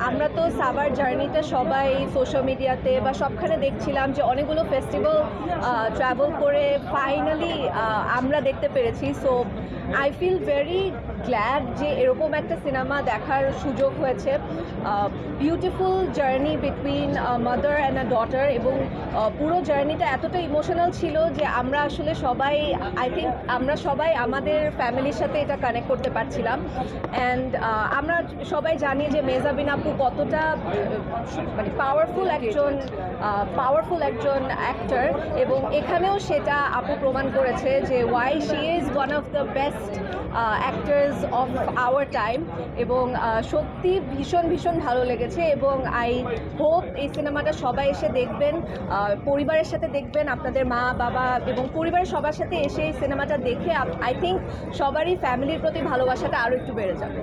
আমরা তো সাভার জার্নিটা সবাই সোশ্যাল মিডিয়াতে বা সবখানে দেখছিলাম যে অনেকগুলো ফেস্টিভ্যাল ট্রাভেল করে ফাইনালি আমরা দেখতে পেরেছি। So I feel very glad যে এরকম একটা সিনেমা দেখার সুযোগ হয়েছে। Beautiful journey between mother and a daughter, এবং পুরো জার্নিটা এতটা ইমোশনাল ছিল যে আমরা আসলে সবাই, আই থিঙ্ক আমরা সবাই আমাদের ফ্যামিলির সাথে এটা কানেক্ট করতে পারছিলাম। অ্যান্ড আমরা সবাই জানি যে মেহজাবিন আপু কতটা মানে পাওয়ারফুল একজন অ্যাক্টর, এবং এখানেও সেটা আপু প্রমাণ করেছে যে why she is one of the best actors of our time. এবং সত্যি ভীষণ ভীষণ ভালো লেগেছে, এবং আই হোপ এই সিনেমাটা সবাই এসে দেখবেন, পরিবারের সাথে দেখবেন, আপনাদের মা বাবা এবং পরিবারের সবার সাথে এসে এই সিনেমাটা দেখে আই থিঙ্ক সবারই ফ্যামিলির প্রতি ভালোবাসাটা আরও একটু বেড়ে যাবে।